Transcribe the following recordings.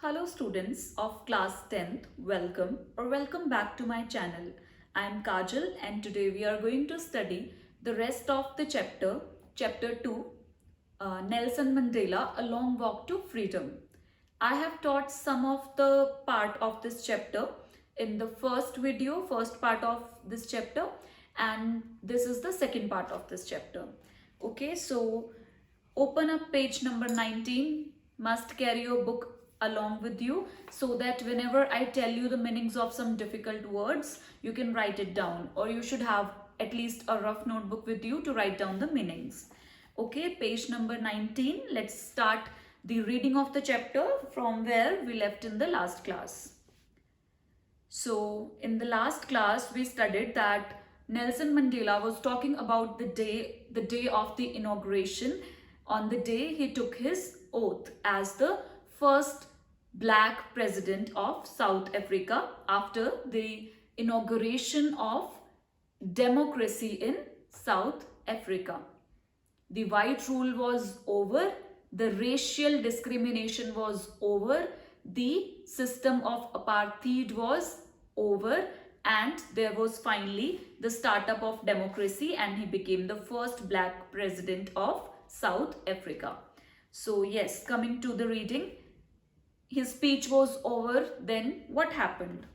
Hello students of class 10th, welcome back to my channel. I am Kajal and today we are going to study the rest of the chapter 2, Nelson Mandela, A Long Walk to Freedom. I have taught some of the part of this chapter in the first part of this chapter, and this is the second part of this chapter. Okay, so open up page number 19. Must carry your book along with you so that whenever I tell you the meanings of some difficult words, you can write it down, or you should have at least a rough notebook with you to write down the meanings. Okay, page number 19. Let's start the reading of the chapter from where we left in the last class. So in the last class, we studied that Nelson Mandela was talking about the day of the inauguration. On the day he took his oath as the first black president of South Africa after the inauguration of democracy in South Africa. The white rule was over, the racial discrimination was over, the system of apartheid was over, and there was finally the startup of democracy, and he became the first black president of South Africa. So yes, coming to the reading, his speech was over. Then what happened?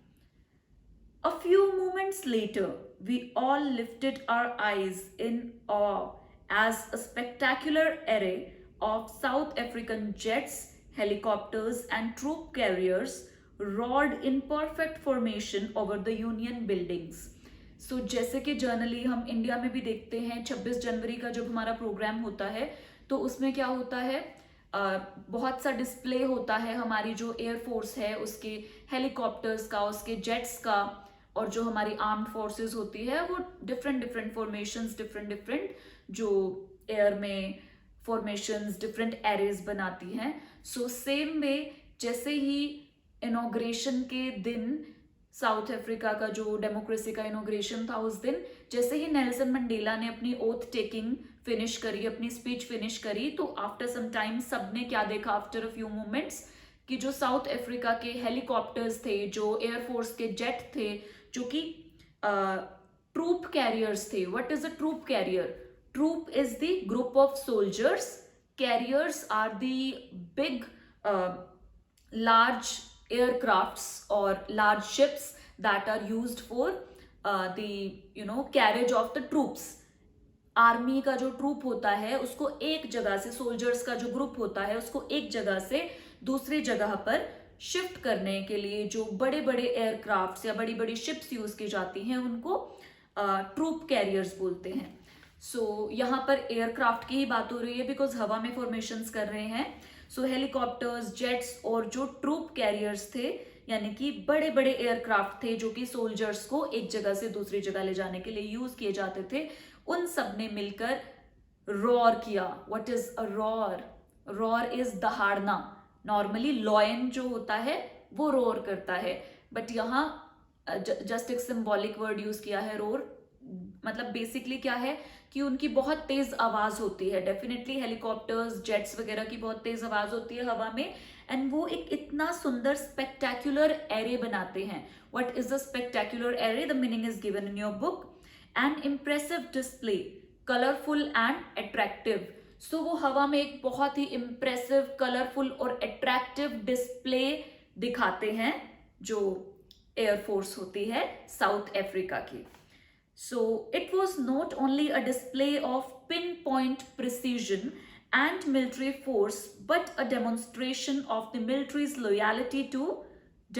A few moments later, we all lifted our eyes in awe as a spectacular array of South African jets, helicopters, and troop carriers roared in perfect formation over the Union buildings. So जैसे कि generally हम India में भी देखते हैं 26 जनवरी का जब हमारा प्रोग्राम होता है तो उसमें क्या होता है, बहुत सा डिस्प्ले होता है हमारी जो एयरफोर्स है उसके हेलीकॉप्टर्स का, उसके जेट्स का, और जो हमारी आर्म्ड फोर्सेस होती है वो डिफरेंट फॉर्मेशंस, डिफरेंट जो एयर में फॉर्मेशंस, डिफरेंट एरेज बनाती हैं. सो सेम वे जैसे ही इनॉग्रेशन के दिन साउथ अफ्रीका का जो डेमोक्रेसी का इनॉग्रेशन था, उस दिन जैसे ही नेल्सन मंडेला ने अपनी ओथ टेकिंग फिनिश करी, अपनी स्पीच फिनिश करी, तो आफ्टर सम टाइम सबने क्या देखा, आफ्टर अ फ्यू मोमेंट्स, कि जो साउथ अफ्रीका के हेलीकॉप्टर्स थे, जो एयरफोर्स के जेट थे, जो कि ट्रूप कैरियर्स थे. What is a troop carrier? Troop is the group of soldiers. Carriers are the big large aircrafts or large ships that are used for the carriage of the troops. Army का जो troop होता है उसको एक जगह से, soldiers का जो ग्रुप होता है उसको एक जगह से दूसरी जगह पर शिफ्ट करने के लिए जो बड़े बड़े एयरक्राफ्ट्स या बड़ी बड़ी शिप्स यूज की जाती हैं उनको ट्रूप कैरियर्स बोलते हैं. सो यहाँ पर एयरक्राफ्ट की ही बात हो रही है बिकॉज हवा में फॉर्मेशंस कर रहे हैं. सो हेलीकॉप्टर्स, जेट्स और जो ट्रूप कैरियर्स थे, यानी कि बड़े बड़े एयरक्राफ्ट थे जो कि सोल्जर्स को एक जगह से दूसरी जगह ले जाने के लिए यूज किए जाते थे, उन सब ने मिलकर रॉर किया. What is a roar? Roar is दहाड़ना. नॉर्मली लॉयन जो होता है वो रोर करता है, बट यहाँ जस्ट एक सिंबॉलिक वर्ड यूज किया है, रोर. मतलब बेसिकली क्या है कि उनकी बहुत तेज आवाज होती है. डेफिनेटली हेलीकॉप्टर्स, जेट्स वगैरह की बहुत तेज आवाज होती है हवा में, एंड वो एक इतना सुंदर स्पेक्टेक्युलर एरे बनाते हैं. What is the spectacular array? The meaning is given in your book. An impressive display, colourful and attractive. So वो हवा में एक बहुत ही इम्प्रेसिव, कलरफुल और अट्रैक्टिव डिस्प्ले दिखाते हैं जो एयरफोर्स होती है साउथ अफ्रीका की. So it was not only a display of pinpoint precision and military force, but a demonstration of the military's loyalty to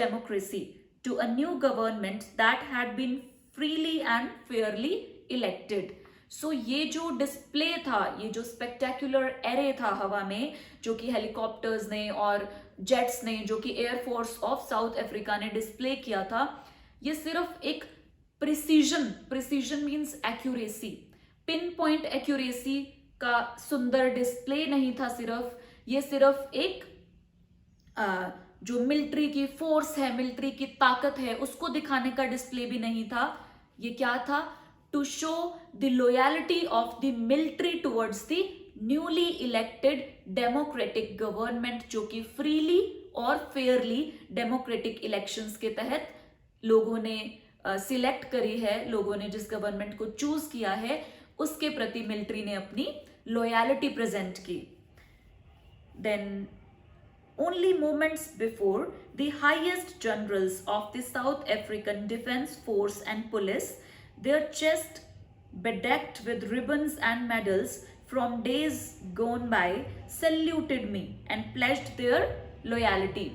democracy, to a new government that had been freely and fairly elected. So ये जो display था, ये जो spectacular array था हवा में, जो कि हेलीकॉप्टर्स ने और जेट्स ने, जो कि एयरफोर्स ऑफ साउथ अफ्रीका ने डिस्प्ले किया था, ये सिर्फ एक precision means accuracy, pin point accuracy का सुंदर डिस्प्ले नहीं था. ये सिर्फ एक जो मिलिट्री की फोर्स है, मिलिट्री की ताकत है, उसको दिखाने का डिस्प्ले भी नहीं था. ये क्या था? To show the loyalty of the military towards the newly elected democratic government, जो कि फ्रीली और फेयरली डेमोक्रेटिक इलेक्शंस के तहत लोगों ने सिलेक्ट करी है, लोगों ने जिस गवर्नमेंट को चूज किया है उसके प्रति मिलिट्री ने अपनी लॉयल्टी प्रेजेंट की. Then only moments before, the highest generals of the South African Defence Force and Police, their chest bedecked with ribbons and medals from days gone by, saluted me and pledged their loyalty.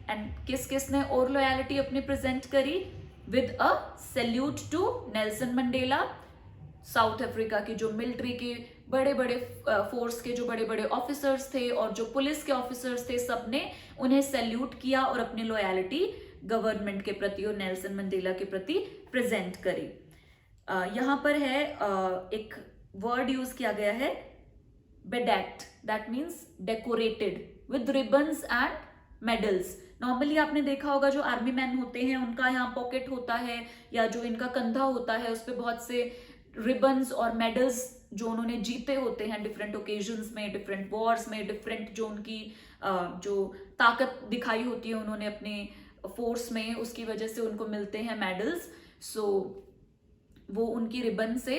And किस ने और loyalty अपनी present करी? With a salute to Nelson Mandela, south Africa की जो military के बड़े बड़े फोर्स के जो बड़े बड़े ऑफिसर्स थे और जो पुलिस के ऑफिसर्स थे, सबने उन्हें सैल्यूट किया और अपनी लॉयल्टी गवर्नमेंट के प्रति और नेल्सन मंडेला के प्रति प्रेजेंट करी. यहाँ पर है एक वर्ड यूज किया गया है bedecked, that means decorated with ribbons and medals. Normally आपने देखा होगा जो आर्मी मैन होते हैं उनका यहाँ पॉकेट होता है या जो इनका कंधा होता है उस पर बहुत से रिबन्स और मेडल्स जो उन्होंने जीते होते हैं डिफरेंट ओकेजन्स में, डिफरेंट वॉर्स में, डिफरेंट जो उनकी जो ताकत दिखाई होती है उन्होंने अपने फोर्स में, उसकी वजह से उनको मिलते हैं मेडल्स. सो वो उनकी रिबन से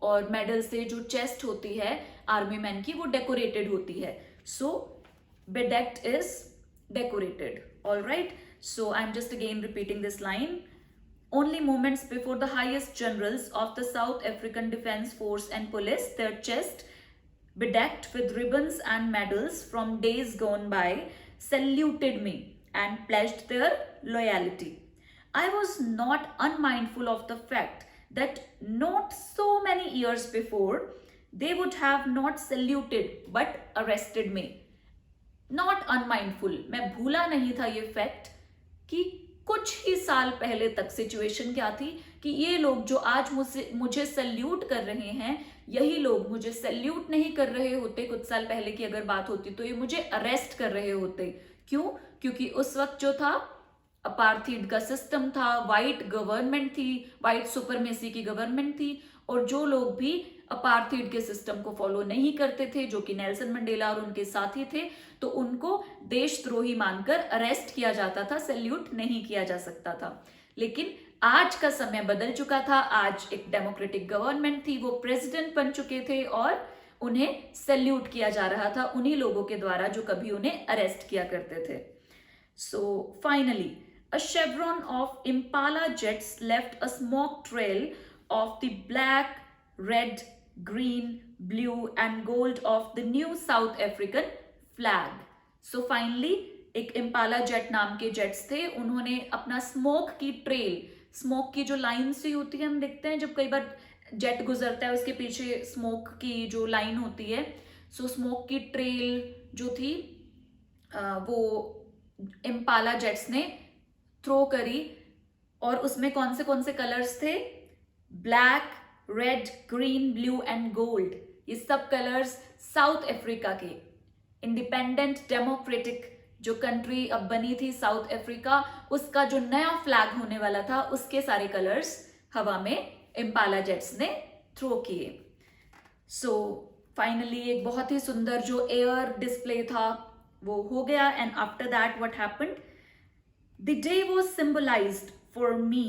और मेडल से जो चेस्ट होती है आर्मी मैन की वो डेकोरेटेड होती है. So bedecked is decorated. All right, so I am just again repeating this line. Only moments before the highest generals of the South African Defence Force and Police, their chest bedecked with ribbons and medals from days gone by, saluted me and pledged their loyalty. I was not unmindful of the fact that not so many years before, they would have not saluted but arrested me. Not unmindful, मैं भूला नहीं था ये fact कि कुछ ही साल पहले तक सिचुएशन क्या थी कि ये लोग जो आज मुझे सैल्यूट कर रहे हैं, यही लोग मुझे सैल्यूट नहीं कर रहे होते कुछ साल पहले की अगर बात होती तो ये मुझे अरेस्ट कर रहे होते. क्यों? क्योंकि उस वक्त जो था अपार्थीड का सिस्टम था, वाइट गवर्नमेंट थी, वाइट सुपरमेसी की गवर्नमेंट थी और जो लोग भी अपार्थीड के सिस्टम को फॉलो नहीं करते थे, जो कि नेल्सन मंडेला और उनके साथी थे, तो उनको देशद्रोही मानकर अरेस्ट किया जाता था, सैल्यूट नहीं किया जा सकता था. लेकिन आज का समय बदल चुका था. आज एक डेमोक्रेटिक गवर्नमेंट थी, वो प्रेसिडेंट बन चुके थे और उन्हें सैल्यूट किया जा रहा था उन्हीं लोगों के द्वारा जो कभी उन्हें अरेस्ट किया करते थे. So finally a chevron of Impala jets left a smoke trail of the black, red, green, blue and gold of the new South African flag. So finally एक इम्पाला जेट नाम के जेट्स थे, उन्होंने अपना smoke की trail, smoke की जो line सी होती है, हम देखते हैं जब कई बार जेट गुजरता है उसके पीछे स्मोक की जो लाइन होती है, सो स्मोक की ट्रेल जो थी वो इम्पाला जेट्स ने थ्रो करी और उसमें कौन से कलर्स थे? Black, red, green, blue and gold. ये सब कलर्स साउथ अफ्रीका के इंडिपेंडेंट डेमोक्रेटिक जो कंट्री अब बनी थी साउथ अफ्रीका, उसका जो नया फ्लैग होने वाला था उसके सारे कलर्स हवा में इम्पाला जेट्स ने थ्रो किए. सो फाइनली एक बहुत ही सुंदर जो एयर डिस्प्ले था वो हो गया. And after that what happened? The day was symbolized for me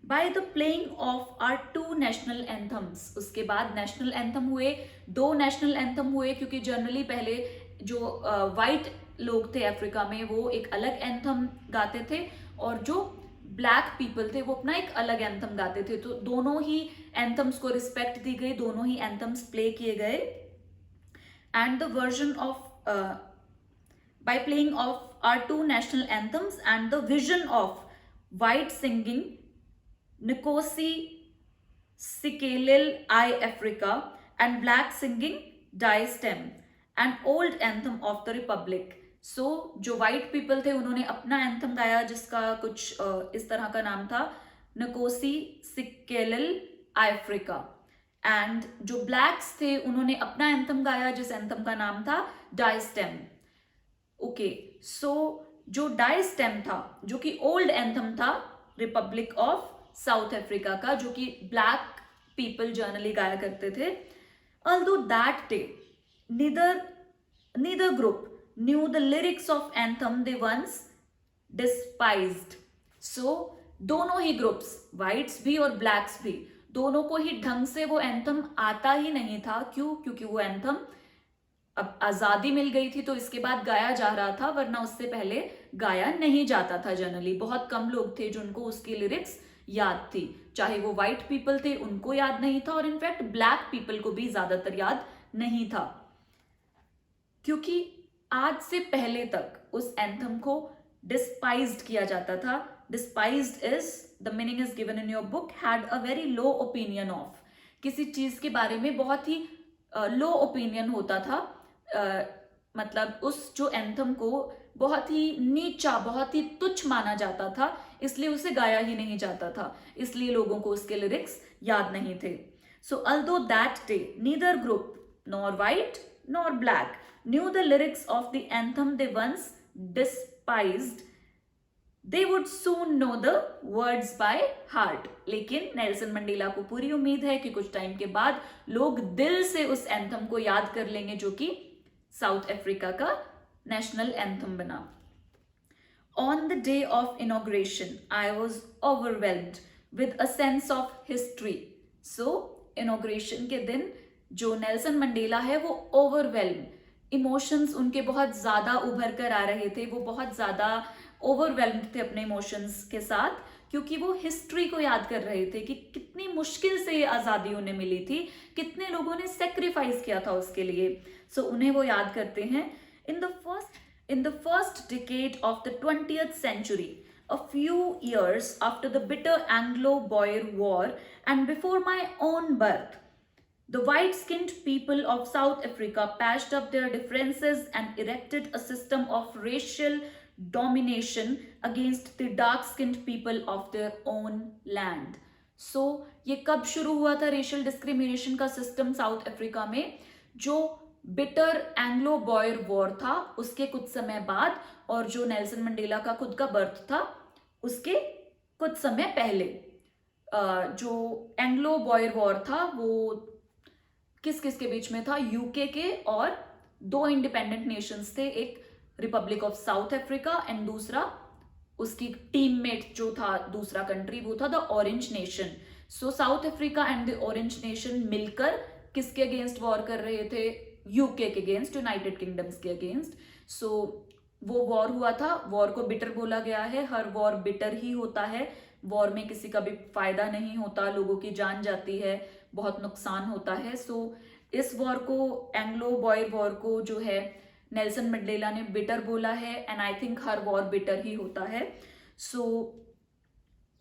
by the playing of our two national anthems. उसके बाद नेशनल एंथम हुए, 2 नेशनल एंथम हुए, क्योंकि जनरली पहले जो वाइट लोग थे अफ्रीका में वो एक अलग एंथम गाते थे और जो ब्लैक पीपल थे वो अपना एक अलग एंथम गाते थे. तो दोनों ही एंथम्स को रिस्पेक्ट दी गई, दोनों ही एंथम्स प्ले किए गए. And the version of by playing of our 2 national anthems and the vision of white singing Nkosi Sikelel I Africa and black singing Die Stem, an old anthem of the Republic. So जो white people थे उन्होंने अपना anthem गाया जिसका कुछ इस तरह का नाम था Nkosi Sikelel I Africa, and जो blacks थे उन्होंने अपना anthem गाया जिस anthem का नाम था Die Stem. ओके, सो जो डाई स्टेम था जो कि ओल्ड एंथम था रिपब्लिक ऑफ साउथ अफ्रीका का, जो कि ब्लैक पीपल जर्नली गाया करते थे. Although that day neither group knew the lyrics of anthem they once despised. So दोनों ही ग्रुप्स, व्हाइट्स भी और ब्लैक्स भी, दोनों को ही ढंग से वो एंथम आता ही नहीं था। क्यों? क्योंकि वो एंथम अब आजादी मिल गई थी तो इसके बाद गाया जा रहा था, वरना उससे पहले गाया नहीं जाता था। जनरली बहुत कम लोग थे जिनको उसकी लिरिक्स याद थी, चाहे वो व्हाइट पीपल थे उनको याद नहीं था, और इनफैक्ट ब्लैक पीपल को भी ज्यादातर याद नहीं था, क्योंकि आज से पहले तक उस एंथम को डिस्पाइज्ड किया जाता था। डिस्पाइज्ड is the meaning is given in your book, had a very low opinion of, किसी चीज के बारे में बहुत ही लो ओपिनियन होता था। मतलब उस जो एंथम को बहुत ही नीचा, बहुत ही तुच्छ माना जाता था, इसलिए उसे गाया ही नहीं जाता था, इसलिए लोगों को उसके लिरिक्स याद नहीं थे। So although that day neither group nor white nor black knew the lyrics of the anthem they once despised, they would soon know the words by heart। लेकिन नेल्सन मंडेला को पूरी उम्मीद है कि कुछ टाइम के बाद लोग दिल से उस एंथम को याद कर लेंगे, जो कि साउथ अफ्रीका का नेशनल एंथम बना। On the day of inauguration, I was overwhelmed with a sense of history। So, inauguration के दिन जो नेल्सन मंडेला है वो ओवरवेल्म, इमोशंस उनके बहुत ज्यादा उभर कर आ रहे थे, वो बहुत ज्यादा ओवरवेल्म्ड थे अपने इमोशंस के साथ, क्योंकि वो हिस्ट्री को याद कर रहे थे कि कितनी मुश्किल से ये आजादी उन्हें मिली थी, कितने लोगों ने सेक्रीफाइस किया था उसके लिए। सो उन्हें वो याद करते हैं। In the first decade of the 20th century, a few years after the bitter Anglo-Boer War and before my own birth, the white-skinned people of South Africa patched up their differences and erected a system of racial domination against the dark-skinned people of their own land। So, ये कब शुरू हुआ था racial discrimination का system south Africa में? जो bitter Anglo Boer war था उसके कुछ समय बाद, और जो नेल्सन मंडेला का खुद का बर्थ था उसके कुछ समय पहले। जो एंग्लो बॉयर वॉर था वो किस किस के बीच में था? यूके के और दो इंडिपेंडेंट नेशंस थे, एक Republic of South Africa and दूसरा उसकी टीममेट जो था दूसरा कंट्री वो था the orange nation. So south Africa and the orange nation मिलकर किसके अगेंस्ट वॉर कर रहे थे? यूके के अगेंस्ट, यूनाइटेड किंगडम्स के अगेंस्ट। सो वो वॉर हुआ था। वॉर को बिटर बोला गया है, हर वॉर बिटर ही होता है, वॉर में किसी का भी फायदा नहीं होता, लोगों की जान जाती है, बहुत नुकसान होता है। सो इस वॉर को, एंग्लो बॉयर वॉर को जो है नेल्सन मंडेला ने बिटर बोला है, एंड आई थिंक हर वॉर बिटर ही होता है। सो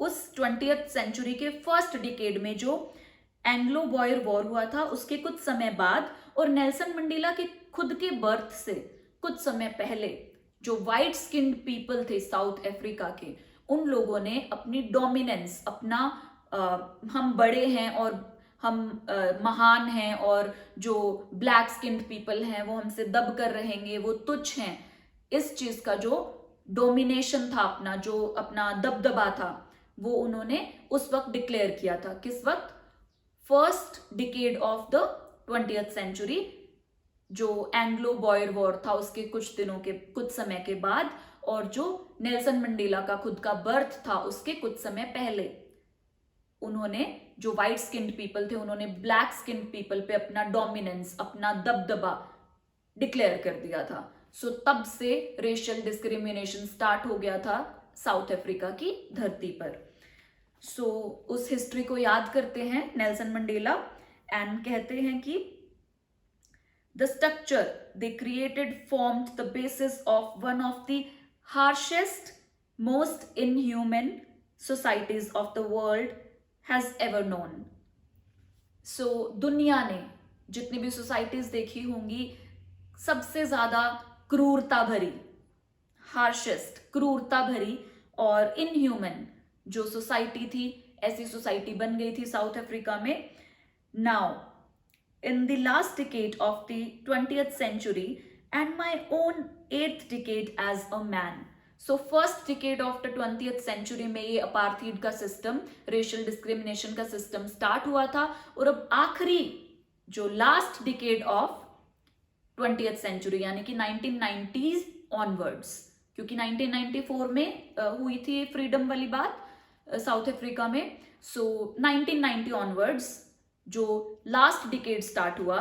उस 20th सेंचुरी के फर्स्ट डिकेड में जो एंग्लो बॉयर वॉर हुआ था उसके कुछ समय बाद और नेल्सन मंडेला के खुद के बर्थ से कुछ समय पहले जो व्हाइट स्किन्ड पीपल थे साउथ अफ्रीका के, उन लोगों ने अपनी डोमिनेंस, अपना हम बड़े हैं और हम महान हैं और जो ब्लैक स्किन्ड पीपल हैं वो हमसे दब कर रहेंगे, वो तुच्छ हैं, इस चीज का जो डोमिनेशन था, अपना जो अपना दबदबा था, वो उन्होंने उस वक्त डिक्लेयर किया था। किस वक्त? First decade of the 20th century, जो एंग्लो बॉयर वॉर था उसके कुछ दिनों के, कुछ समय के बाद, और जो नेल्सन मंडेला का खुद का बर्थ था उसके कुछ समय पहले, उन्होंने जो व्हाइट स्किन्ड पीपल थे उन्होंने ब्लैक स्किन्ड पीपल पे अपना डोमिनेंस, अपना दबदबा डिक्लेयर कर दिया था। सो तब से रेशियल डिस्क्रिमिनेशन स्टार्ट हो गया था साउथ अफ्रीका की धरती पर। सो उस हिस्ट्री को याद करते हैं नेल्सन मंडेला एंड कहते हैं कि the structure they created formed the basis of one of the harshest, most inhuman societies of the world has ever known. So दुनिया ने जितनी भी सोसाइटीज देखी होंगी, सबसे ज्यादा क्रूरता भरी, हार्शेस्ट, क्रूरता भरी और इनह्यूमन जो सोसाइटी थी, ऐसी सोसाइटी बन गई थी साउथ अफ्रीका में। Now in the last decade of the 20th century and my own 8th decade as a man. So first decade of the 20th century में ये अपार्थीड का सिस्टम, रेशियल डिस्क्रिमिनेशन का system start हुआ था, और अब आखिरी जो last decade of 20th century यानी कि 1990s ऑनवर्ड्स, क्योंकि 1994 में हुई थी फ्रीडम वाली बात साउथ अफ्रीका में। सो 1990 ऑनवर्ड्स जो लास्ट डिकेड स्टार्ट हुआ,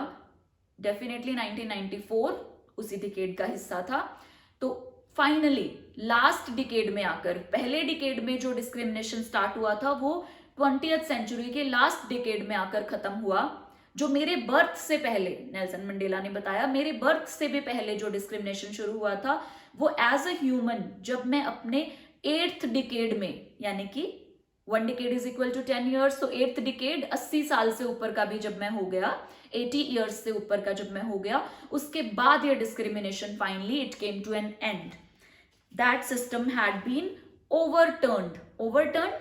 डेफिनेटली 1994 उसी डिकेड का हिस्सा था। तो फाइनली लास्ट डिकेड में आकर, पहले डिकेड में जो डिस्क्रिमिनेशन स्टार्ट हुआ था वो 20th सेंचुरी के लास्ट डिकेड में आकर खत्म हुआ। जो मेरे बर्थ से पहले, नेल्सन मंडेला ने बताया, मेरे बर्थ से भी पहले जो डिस्क्रिमिनेशन शुरू हुआ था वो एज अ ह्यूमन, जब मैं अपने 8th डिकेड में, यानी कि 1 decade is equal to 10 years, तो 8th डिकेड 80 साल से ऊपर का भी जब मैं हो गया, 80 ईयर्स से ऊपर का जब मैं हो गया, उसके बाद ये discrimination finally it came to an end. That system had been overturned, overturn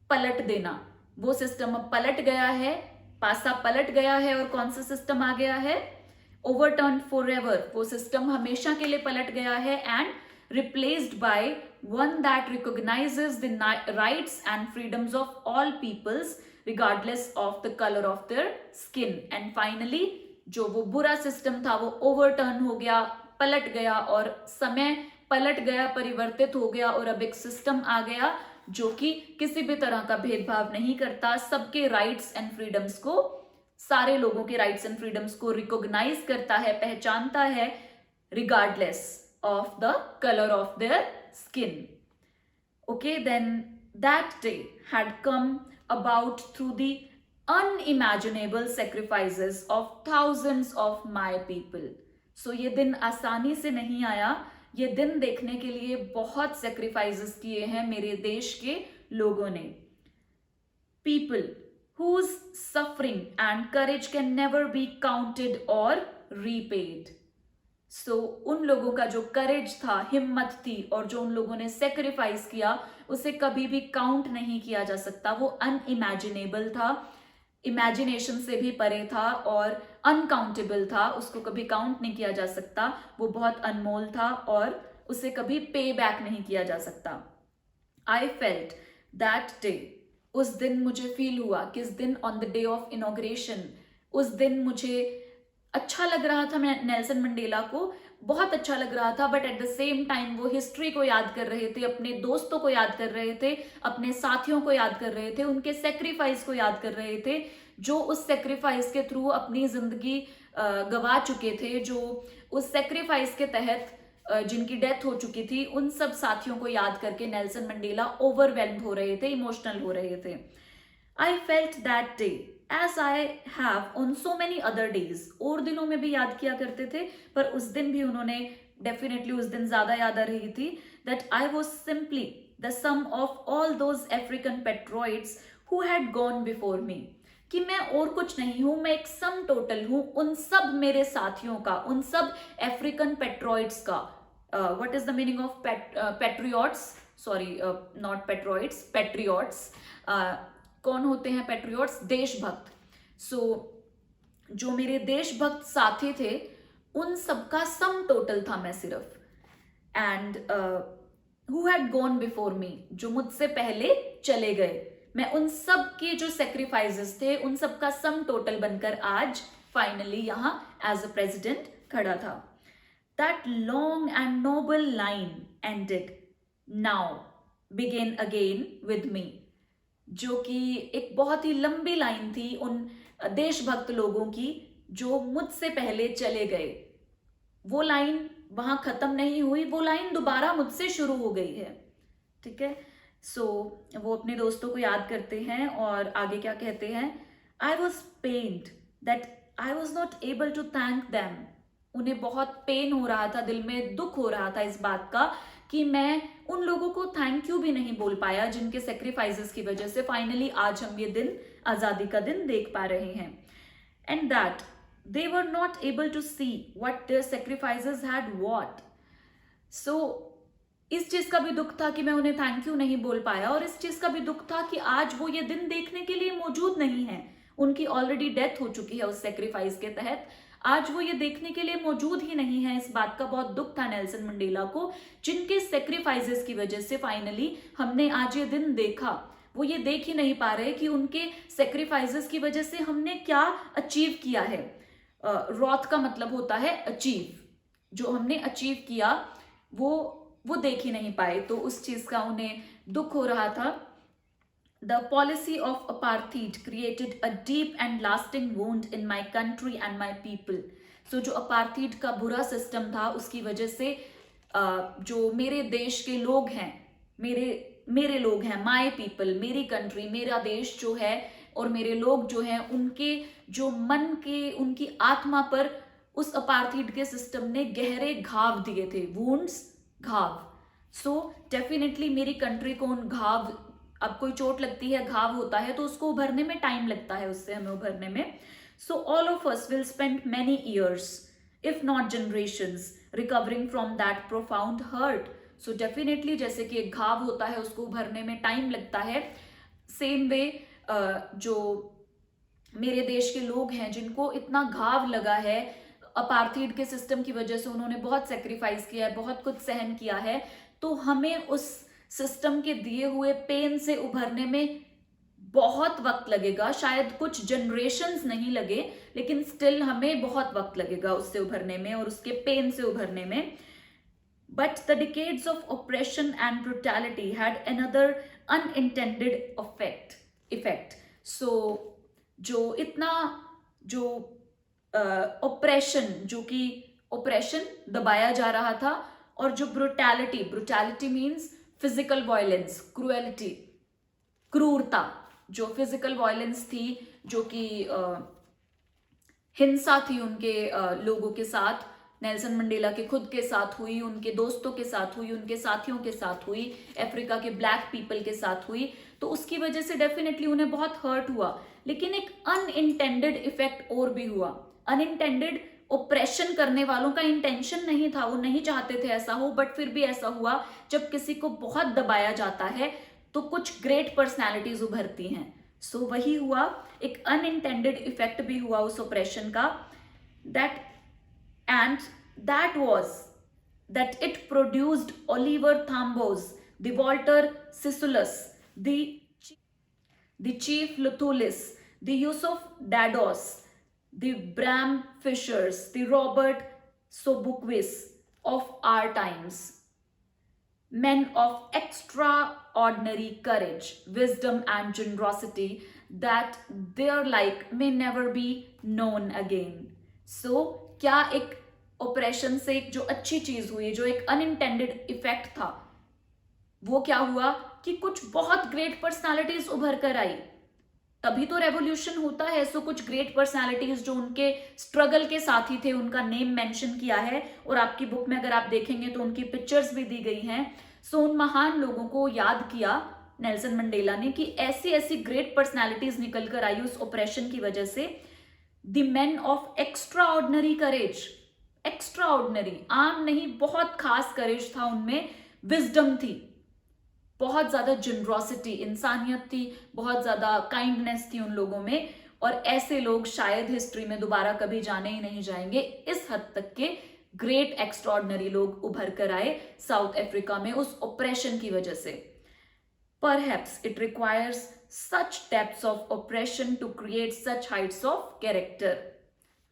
पलट देना, वो सिस्टम अब पलट गया है, पासा पलट गया है। और कौन सा सिस्टम आ गया है? ओवरटर्न फॉरएवर, वो सिस्टम हमेशा के लिए पलट गया है and replaced by one that recognizes the rights and freedoms of all peoples regardless of the color of their skin. And finally जो वो बुरा सिस्टम था वो ओवरटर्न हो गया, पलट गया, और समय पलट गया, परिवर्तित हो गया, और अब एक सिस्टम आ गया जो कि किसी भी तरह का भेदभाव नहीं करता, सबके राइट्स एंड फ्रीडम्स को, सारे लोगों के राइट्स एंड फ्रीडम्स को रिकॉग्नाइज करता है, पहचानता है, regardless of the color of their skin. Okay, then that day had come about through the unimaginable sacrifices of thousands of my people. So ये दिन आसानी से नहीं आया, ये दिन देखने के लिए बहुत sacrifices किए हैं मेरे देश के लोगों ने. People whose suffering and courage can never be counted or repaid. सो उन लोगों का जो करेज था, हिम्मत थी, और जो उन लोगों ने सेक्रीफाइस किया, उसे कभी भी काउंट नहीं किया जा सकता. वो अनइमेजिनेबल था, इमेजिनेशन से भी परे था, और अनकाउंटेबल था, उसको कभी काउंट नहीं किया जा सकता. वो बहुत अनमोल था और उसे कभी पे बैक नहीं किया जा सकता. आई फेल्ट दैट डे, उस दिन मुझे फील हुआ, किस दिन? On the day of inauguration. उस दिन मुझे अच्छा लग रहा था, मैं नेल्सन मंडेला को बहुत अच्छा लग रहा था, but at the same time वो हिस्ट्री को याद कर रहे थे, अपने दोस्तों को याद कर रहे थे, अपने साथियों को याद कर रहे थे, उनके सेक्रीफाइस को याद कर रहे थे, जो उस सेक्रीफाइस के थ्रू अपनी जिंदगी गवा चुके थे, जो उस सेक्रीफाइस के तहत जिनकी डेथ हो चुकी थी, उन सब साथियों को याद करके नेल्सन मंडेला ओवरवेल्म्ड हो रहे थे, इमोशनल हो रहे थे. I felt that day as I have on so many other days. और दिनों में भी याद किया करते थे, पर उस दिन भी उन्होंने डेफिनेटली उस दिन ज्यादा याद आ रही थी. That I was simply the sum of all those African patriots who had gone before me. कि मैं और कुछ नहीं हूं, मैं एक सम टोटल हूं उन सब मेरे साथियों का, उन सब अफ्रीकन पेट्रॉइट्स का. What is the meaning of patriots? Sorry, not patriots, patriots. कौन होते हैं पेट्रियोट्स? देशभक्त. सो जो मेरे देशभक्त साथी थे उन सबका सम टोटल था मैं सिर्फ. And who had gone before me, जो मुझसे पहले चले गए, मैं उन सब के जो सेक्रीफाइसेस थे उन सबका सम टोटल बनकर आज फाइनली यहां एज अ प्रेसिडेंट खड़ा था. That long and noble line ended, now begin again with me. जो कि एक बहुत ही लंबी लाइन थी उन देशभक्त लोगों की जो मुझसे पहले चले गए. वो लाइन वहां खत्म नहीं हुई, वो लाइन दोबारा मुझसे शुरू हो गई है. ठीक है. सो वो अपने दोस्तों को याद करते हैं और आगे क्या कहते हैं? I was pained that I was not able to thank them. उन्हें बहुत पेन हो रहा था, दिल में दुख हो रहा था इस बात का कि मैं उन लोगों को थैंक यू भी नहीं बोल पाया जिनके सेक्रीफाइसेस की वजह से फाइनली आज हम ये दिन, आजादी का दिन देख पा रहे हैं. And that they were not able to see what their sacrifices had what. So इस चीज का भी दुख था कि मैं उन्हें थैंक यू नहीं बोल पाया, और इस चीज का भी दुख था कि आज वो ये दिन देखने के लिए मौजूद नहीं है. उनकी ऑलरेडी डेथ हो चुकी है उस सेक्रीफाइस के तहत, आज वो ये देखने के लिए मौजूद ही नहीं है. इस बात का बहुत दुख था नेल्सन मंडेला को, जिनके सेक्रीफाइसेस की वजह से फाइनली हमने आज ये दिन देखा. वो ये देख ही नहीं पा रहे कि उनके सेक्रीफाइसेस की वजह से हमने क्या अचीव किया है. रॉथ का मतलब होता है अचीव. जो हमने अचीव किया वो वो देख ही नहीं पाए, तो उस चीज का उन्हें दुख हो रहा था। The policy of apartheid created a deep and lasting wound in my country and my people. So जो अपार्थीड का बुरा सिस्टम था उसकी वजह से जो मेरे देश के लोग हैं, मेरे मेरे लोग हैं, माय पीपल, मेरी कंट्री, मेरा देश जो है और मेरे लोग जो हैं, उनके जो मन के, उनकी आत्मा पर उस अपार्थीड के सिस्टम ने गहरे घाव दिए थे, वुंड्स, घाव। सो डेफिनेटली मेरी कंट्री को उन घाव, अब कोई चोट लगती है, घाव होता है, तो उसको उभरने में टाइम लगता है, उससे हमें उभरने में। So all of us will spend many years if not generations recovering from that profound hurt. So definitely जैसे कि एक घाव होता है, उसको उभरने में टाइम लगता है, सेम वे जो मेरे देश के लोग हैं जिनको इतना घाव लगा है अपार्थीड के सिस्टम की वजह से, उन्होंने बहुत सेक्रीफाइस किया है, बहुत कुछ सहन किया है, तो हमें उस सिस्टम के दिए हुए पेन से उभरने में बहुत वक्त लगेगा। शायद कुछ जनरेशन्स नहीं लगे, लेकिन स्टिल हमें बहुत वक्त लगेगा उससे उभरने में और उसके पेन से उभरने में। But the decades of operation and brutality had another unintended effect. So जो इतना जो ऑपरेशन, जो कि ऑपरेशन दबाया जा रहा था, और जो brutality means physical violence, cruelty, क्रूरता, जो फिजिकल वायलेंस थी, जो कि हिंसा थी उनके लोगों के साथ, नेल्सन मंडेला के खुद के साथ हुई, उनके दोस्तों के साथ हुई, उनके साथियों के साथ हुई, अफ्रीका के ब्लैक पीपल के साथ हुई, तो उसकी वजह से डेफिनेटली उन्हें बहुत हर्ट हुआ। लेकिन एक अनइंटेंडेड इफेक्ट और भी हुआ। अनइंटेंडेड, ऑपरेशन करने वालों का इंटेंशन नहीं था, वो नहीं चाहते थे ऐसा हो, बट फिर भी ऐसा हुआ। जब किसी को बहुत दबाया जाता है तो कुछ ग्रेट पर्सनैलिटीज उभरती हैं। सो वही हुआ, एक अनइंटेंडेड इफेक्ट भी हुआ उस ऑपरेशन का, that was that it produced Oliver Thambos, the Walter Sissulus, the Chief Luthulis, the Yusuf Dados, the Bram Fishers, the Robert Sobuquis of our times. Men of extraordinary courage, wisdom and generosity that their like may never be known again. So क्या एक operation से एक जो अच्छी चीज हुई, जो एक अनइंटेंडेड इफेक्ट था, वो क्या हुआ कि कुछ बहुत ग्रेट पर्सनालिटीज उभर कर आई। तभी तो रेवोल्यूशन होता है। सो कुछ ग्रेट पर्सनालिटीज जो उनके स्ट्रगल के साथी थे, उनका नेम मेंशन किया है, और आपकी बुक में अगर आप देखेंगे तो उनकी पिक्चर्स भी दी गई हैं। सो उन महान लोगों को याद किया नेल्सन मंडेला ने कि ऐसी ऐसी ग्रेट पर्सनालिटीज निकल कर आई उस ऑपरेशन की वजह से। The main of extraordinary courage, extraordinary, आम नहीं, बहुत खास करेज था उनमें, विजडम थी, बहुत ज्यादा जनरॉसिटी, इंसानियत थी, बहुत ज्यादा काइंडनेस थी उन लोगों में, और ऐसे लोग शायद हिस्ट्री में दोबारा कभी जाने ही नहीं जाएंगे। इस हद तक के ग्रेट एक्स्ट्राऑर्डिनरी लोग उभर कर आए साउथ अफ्रीका में उस ऑपरेशन की वजह से। Perhaps it requires such depths of oppression to create such heights of character.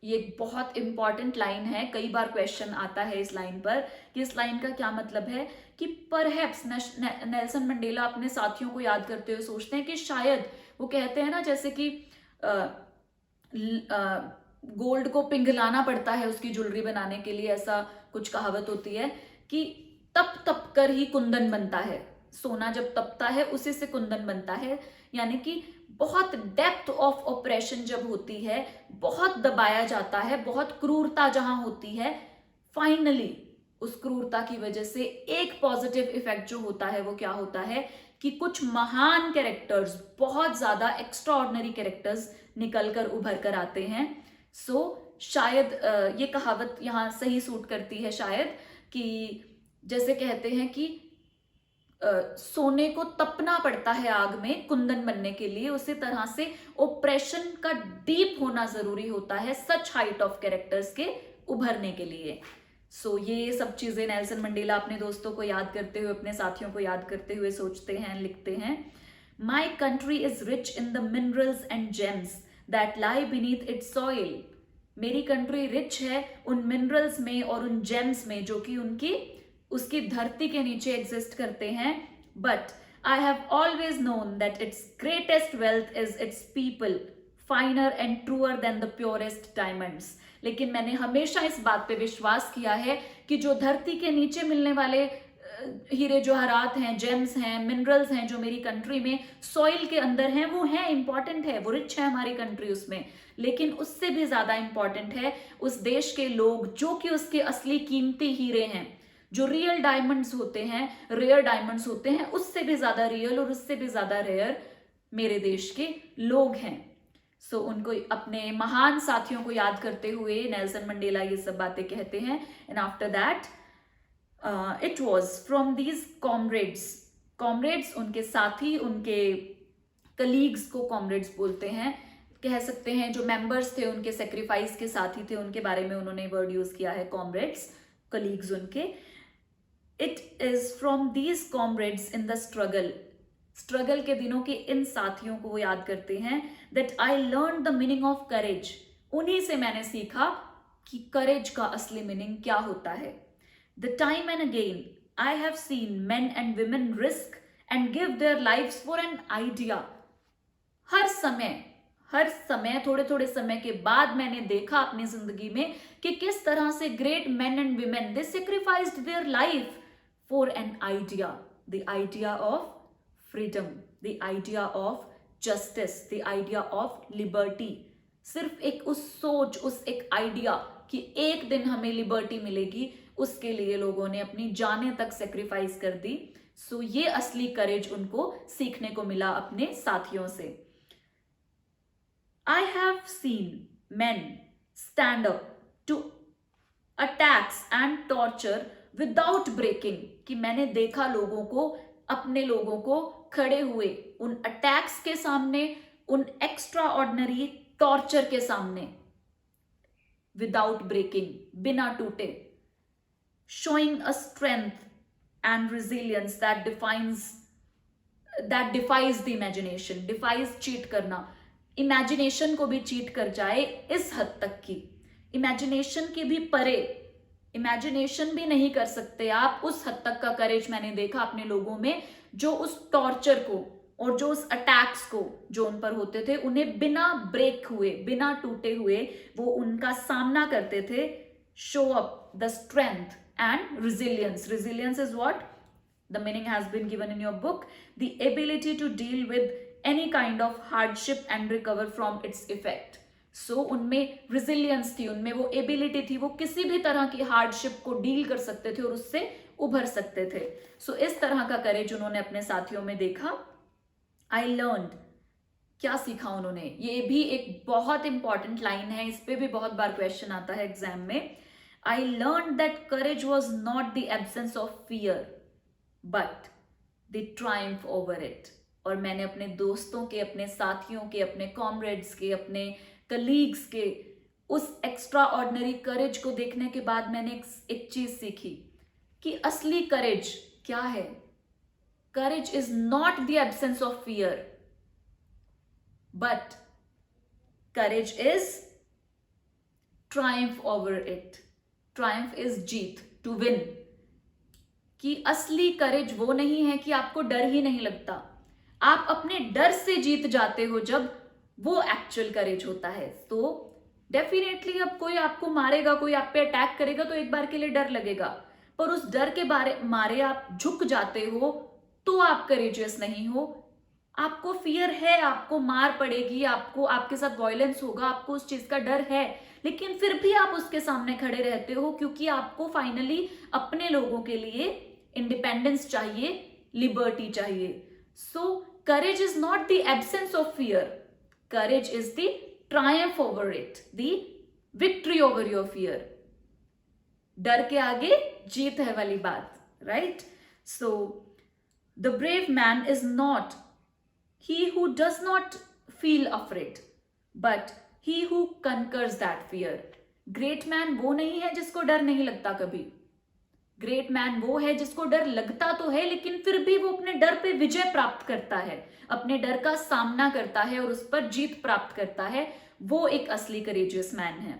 ये एक बहुत इंपॉर्टेंट लाइन है, कई बार क्वेश्चन आता है इस लाइन पर कि इस लाइन का क्या मतलब है। कि परहैप्स नेल्सन मंडेला अपने साथियों को याद करते हुए सोचते हैं कि शायद, वो कहते हैं ना जैसे कि गोल्ड को पिघलाना पड़ता है उसकी ज्वेलरी बनाने के लिए, ऐसा कुछ कहावत होती है कि तप तप कर ही कुंदन बनता है, सोना जब तपता है उसी से कुंदन बनता है। यानी कि बहुत डेप्थ ऑफ ऑपरेशन जब होती है, बहुत दबाया जाता है, बहुत क्रूरता जहां होती है, फाइनली उस क्रूरता की वजह से एक पॉजिटिव इफेक्ट जो होता है वो क्या होता है कि कुछ महान कैरेक्टर्स, बहुत ज्यादा एक्स्ट्राऑर्डिनरी कैरेक्टर्स निकल कर उभर कर आते हैं। सो शायद ये कहावत यहाँ सही सूट करती है शायद, कि जैसे कहते हैं कि सोने को तपना पड़ता है आग में कुंदन बनने के लिए, उसी तरह से ऑपरेशन का डीप होना जरूरी होता है सच हाइट ऑफ कैरेक्टर्स के उभरने के लिए। सो ये सब चीजें नेल्सन मंडेला अपने दोस्तों को याद करते हुए, अपने साथियों को याद करते हुए सोचते हैं, लिखते हैं। My country is rich in the minerals and James that lie beneath it's soil. मेरी कंट्री रिच है उन मिनरल्स में और उन जेम्स में जो कि उनकी उसकी धरती के नीचे एग्जिस्ट करते हैं, but I have always known that its greatest wealth is its people, finer and truer than the purest diamonds. लेकिन मैंने हमेशा इस बात पे विश्वास किया है कि जो धरती के नीचे मिलने वाले हीरे जवाहरात हैं, जेम्स हैं, मिनरल्स हैं, जो मेरी कंट्री में सॉइल के अंदर हैं, वो हैं, इंपॉर्टेंट है, वो रिच है हमारी कंट्री उसमें, लेकिन उससे भी ज्यादा इंपॉर्टेंट है उस देश के लोग जो कि उसके असली कीमती हीरे हैं, जो रियल डायमंड्स होते हैं, रेयर डायमंड्स होते हैं, उससे भी ज्यादा रियल और उससे भी ज्यादा रेयर मेरे देश के लोग हैं। सो उनको अपने महान साथियों को याद करते हुए नेल्सन मंडेला ये सब बातें कहते हैं। And after that it was from these comrades, उनके साथी, उनके कलीग्स को कॉमरेड्स बोलते हैं, कह सकते हैं जो मेंबर्स थे उनके सेक्रीफाइस के साथी थे, उनके बारे में उन्होंने वर्ड यूज किया है कॉमरेड्स, कलीग्स उनके। It is from these comrades in the struggle के दिनों के इन साथियों को वो याद करते हैं, that I learn the meaning of courage. उन्हीं से मैंने सीखा कि करेज का असली मीनिंग क्या होता है। The time and again I have seen men and women risk and give their lives for an idea. हर समय थोड़े थोड़े समय के बाद मैंने देखा अपनी जिंदगी में कि किस तरह से great main and women they sacrificed their life for an idea, the idea of freedom, the idea of justice, the idea of liberty. सिर्फ एक उस सोच, उस एक आइडिया कि एक दिन हमें लिबर्टी मिलेगी, उसके लिए लोगों ने अपनी जानें तक सेक्रीफाइस कर दी। सो ये असली करेज उनको सीखने को मिला अपने साथियों से। I have seen men stand up to attacks and torture without breaking, कि मैंने देखा लोगों को, अपने लोगों को खड़े हुए उन अटैक्स के सामने, उन एक्स्ट्रा ऑर्डिनरी टॉर्चर के सामने, विदाउट ब्रेकिंग, बिना टूटे, showing a strength and resilience that defies the imagination, defies cheat करना, इमेजिनेशन को भी चीट कर जाए इस हद तक की, इमेजिनेशन के भी परे, इमेजिनेशन भी नहीं कर सकते आप, उस हद तक का करेज मैंने देखा अपने लोगों में, जो उस टॉर्चर को और जो उस अटैक्स को जो उन पर होते थे उन्हें बिना ब्रेक हुए, बिना टूटे हुए वो उनका सामना करते थे। Show up the strength and resilience is what the meaning has been given in your book, the ability to deal with any kind of hardship and recover from its effect. So उनमें resilience थी, उनमें वो ability थी, वो किसी भी तरह की hardship को deal कर सकते थे और उससे उभर सकते थे। So इस तरह का courage उन्होंने अपने साथियों में देखा। I learned, क्या सीखा उन्होंने, ये भी एक बहुत इंपॉर्टेंट लाइन है, इस पे भी बहुत बार क्वेश्चन आता है एग्जाम में। I learned that courage was not the absence of fear, but the triumph over it. और मैंने अपने दोस्तों के, अपने साथियों के, अपने कॉमरेड्स के, अपने कलीग्स के उस एक्स्ट्रा ऑर्डिनरी करेज को देखने के बाद मैंने एक चीज सीखी कि असली करेज क्या है। Courage is not the absence of fear, but courage is triumph over it. Triumph is जीत, टू विन। कि असली करेज वो नहीं है कि आपको डर ही नहीं लगता, आप अपने डर से जीत जाते हो, जब वो एक्चुअल करेज होता है। तो डेफिनेटली अब कोई आपको मारेगा, कोई आप पे अटैक करेगा तो एक बार के लिए डर लगेगा, पर उस डर के मारे आप झुक जाते हो तो आप करेजियस नहीं हो। आपको फियर है, आपको मार पड़ेगी, आपको, आपके साथ वायलेंस होगा, आपको उस चीज का डर है, लेकिन फिर भी आप उसके सामने खड़े रहते हो, क्योंकि आपको फाइनली अपने लोगों के लिए इंडिपेंडेंस चाहिए, लिबर्टी चाहिए। So courage is not the absence of fear, courage is the triumph over it, the victory over your fear. डर के आगे जीत है वाली बात, right? So the brave man is not he who does not feel afraid, but he who conquers that fear. Great man वो नहीं है जिसको डर नहीं लगता कभी। ग्रेट मैन वो है जिसको डर लगता तो है, लेकिन फिर भी वो अपने डर पे विजय प्राप्त करता है, अपने डर का सामना करता है और उस पर जीत प्राप्त करता है। वो एक असली करेजियस मैन है।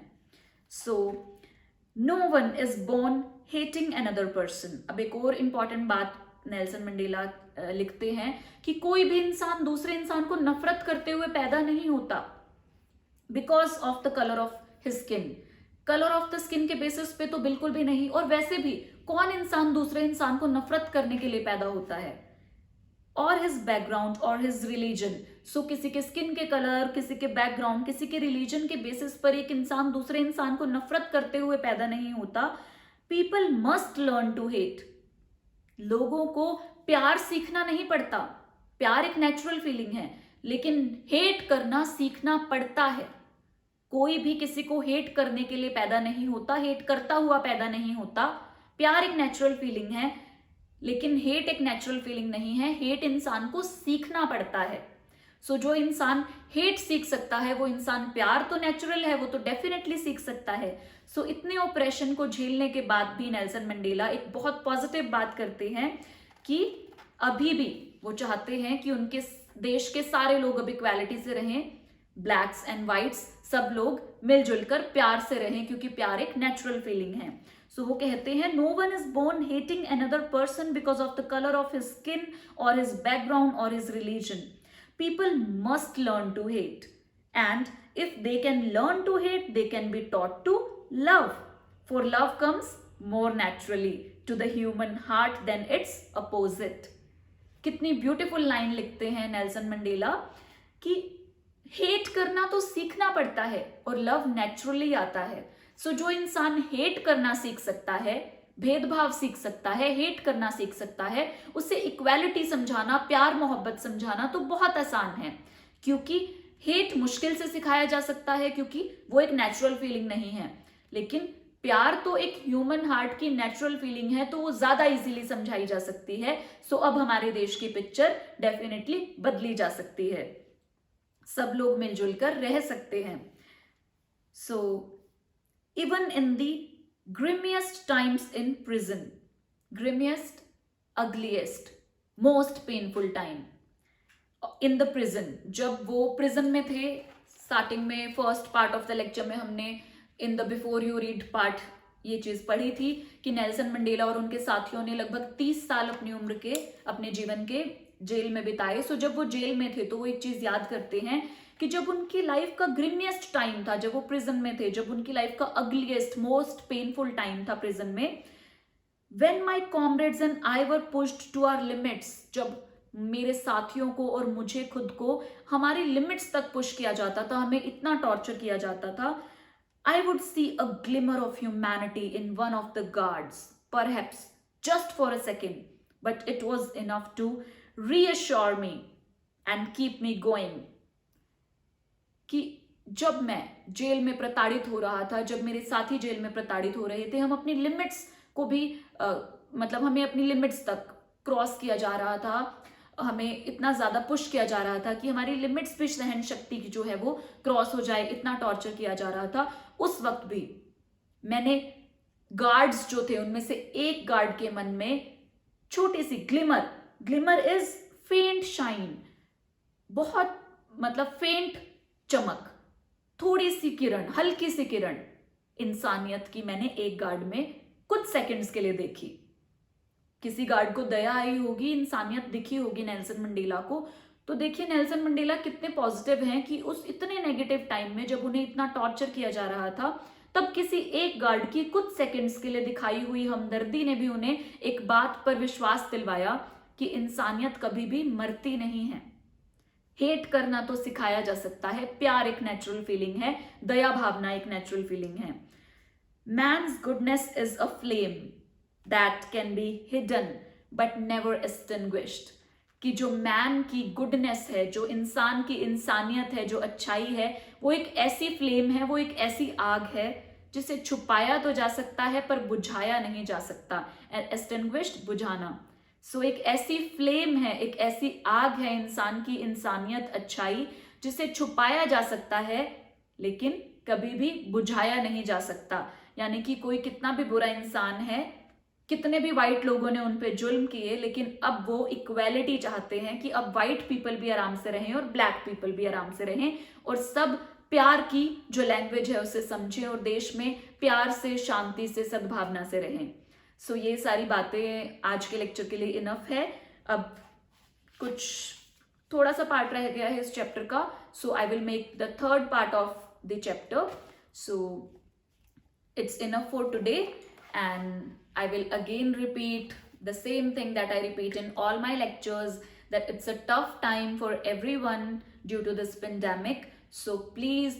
So no one is born hating another person. अब एक और इंपॉर्टेंट बात नेल्सन मंडेला लिखते हैं कि कोई भी इंसान दूसरे इंसान को नफरत करते हुए पैदा नहीं होता because of the colour of his skin. Colour of the skin के बेसिस पे तो बिल्कुल भी नहीं। और वैसे भी कौन इंसान दूसरे इंसान को नफरत करने के लिए पैदा होता है? और हिज बैकग्राउंड और हिज रिलीजन। सो किसी के स्किन के कलर, किसी के बैकग्राउंड, किसी के रिलीजन के बेसिस पर एक इंसान दूसरे इंसान को नफरत करते हुए पैदा नहीं होता। People must learn to hate. लोगों को प्यार सीखना नहीं पड़ता। प्यार एक नेचुरल फीलिंग है, लेकिन हेट करना सीखना पड़ता है। कोई भी किसी को हेट करने के लिए पैदा नहीं होता, हेट करता हुआ पैदा नहीं होता। प्यार एक नेचुरल फीलिंग है, लेकिन हेट एक नेचुरल फीलिंग नहीं है। हेट इंसान को सीखना पड़ता है। सो जो इंसान हेट सीख सकता है वो इंसान, प्यार तो नेचुरल है, वो तो डेफिनेटली सीख सकता है। सो इतने ऑपरेशन को झेलने के बाद भी नेल्सन मंडेला एक बहुत पॉजिटिव बात करते हैं कि अभी भी वो चाहते हैं कि उनके देश के सारे लोग अब इक्वालिटी से रहें, ब्लैक्स एंड वाइट्स सब लोग मिलजुल कर प्यार से रहें, क्योंकि प्यार एक नेचुरल फीलिंग है। सो वो कहते हैं no one is born hating another person because of the colour of his skin और हिज बैकग्राउंड और his religion. People must learn to hate, and if they can learn to hate they can be taught to love, for love comes more naturally to the human heart than its opposite। कितनी beautiful line लिखते हैं Nelson Mandela कि hate करना तो सीखना पड़ता है और लव नेचुरली आता है। सो जो इंसान हेट करना सीख सकता है, भेदभाव सीख सकता है, हेट करना सीख सकता है, उसे इक्वालिटी समझाना, प्यार मोहब्बत समझाना तो बहुत आसान है। क्योंकि हेट मुश्किल से सिखाया जा सकता है, क्योंकि वो एक नेचुरल फीलिंग नहीं है। लेकिन प्यार तो एक ह्यूमन हार्ट की नेचुरल फीलिंग है, तो वो ज्यादा इजीली समझाई जा सकती है। सो अब हमारे देश की पिक्चर डेफिनेटली बदली जा सकती है, सब लोग मिलजुल कर रह सकते हैं। So even in the grimiest times in prison, grimiest, ugliest, most painful time in the prison, जब वो प्रिजन में थे। स्टार्टिंग में first part of the lecture में हमने in the before you read part ये चीज पढ़ी थी कि नेल्सन मंडेला और उनके साथियों ने लगभग 30 साल अपनी उम्र के, अपने जीवन के जेल में बिताए। सो जब वो जेल में थे तो वो एक चीज याद करते हैं कि जब उनकी लाइफ का ग्रिमियस्ट टाइम था, जब वो प्रिजन में थे, जब उनकी लाइफ का अगलीस्ट, मोस्ट पेनफुल टाइम था प्रिजन में, when my comrades and I were pushed to our limits, जब मेरे साथियों को और मुझे खुद को हमारी लिमिट्स तक पुश किया जाता था, हमें इतना टॉर्चर किया जाता था, I would see a glimmer of humanity in one of the guards, perhaps just for a second, but it was enough to reassure me and keep me going। कि जब मैं जेल में प्रताड़ित हो रहा था, जब मेरे साथी जेल में प्रताड़ित हो रहे थे, हम अपनी लिमिट्स को भी मतलब हमें अपनी लिमिट्स तक क्रॉस किया जा रहा था, हमें इतना ज्यादा पुश किया जा रहा था कि हमारी लिमिट्स भी, सहन शक्ति की जो है वो क्रॉस हो जाए, इतना टॉर्चर किया जा रहा था। उस वक्त भी मैंने गार्ड्स जो थे उनमें से एक गार्ड के मन में छोटी सी ग्लिमर, ग्लिमर इज फेंट शाइन, बहुत मतलब फेंट चमक, थोड़ी सी किरण, हल्की सी किरण इंसानियत की मैंने एक गार्ड में कुछ सेकंड्स के लिए देखी। किसी गार्ड को दया आई होगी, इंसानियत दिखी होगी नेल्सन मंडेला को। तो देखिए नेल्सन मंडेला कितने पॉजिटिव हैं कि उस इतने नेगेटिव टाइम में जब उन्हें इतना टॉर्चर किया जा रहा था, तब किसी एक गार्ड की कुछ सेकंड्स के लिए दिखाई हुई हमदर्दी ने भी उन्हें एक बात पर विश्वास दिलवाया कि इंसानियत कभी भी मरती नहीं है। हेट करना तो सिखाया जा सकता है, प्यार एक नेचुरल फीलिंग है, दया भावना एक नेचुरल फीलिंग है। Man's goodness is a flame that can be hidden but never extinguished. कि जो मैन की गुडनेस है, जो इंसान की इंसानियत है, जो अच्छाई है, वो एक ऐसी फ्लेम है, वो एक ऐसी आग है जिसे छुपाया तो जा सकता है पर बुझाया नहीं जा सकता। एक्सटिंग्विश्ड, बुझाना। सो एक ऐसी फ्लेम है, एक ऐसी आग है इंसान की इंसानियत, अच्छाई, जिसे छुपाया जा सकता है लेकिन कभी भी बुझाया नहीं जा सकता। यानी कि कोई कितना भी बुरा इंसान है, कितने भी वाइट लोगों ने उन पे जुल्म किए, लेकिन अब वो इक्वालिटी चाहते हैं कि अब वाइट पीपल भी आराम से रहें और ब्लैक पीपल भी आराम से रहें और सब प्यार की जो लैंग्वेज है उसे समझें और देश में प्यार से, शांति से, सद्भावना से रहें। सो ये सारी बातें आज के लेक्चर के लिए इनफ है। अब कुछ थोड़ा सा पार्ट रह गया है इस चैप्टर का, so I will make the third part of the chapter. So it's enough for today, and I will again repeat the same thing that I repeat in all my lectures, that it's a tough time for everyone due to this pandemic. So please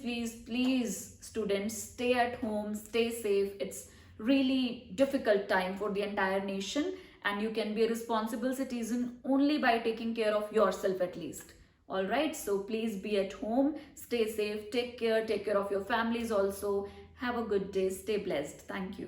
students, stay at home, stay safe. It's really difficult time for the entire nation, and you can be a responsible citizen only by taking care of yourself at least. All right, so please be at home, stay safe, take care of your families also. Have a good day, stay blessed. Thank you.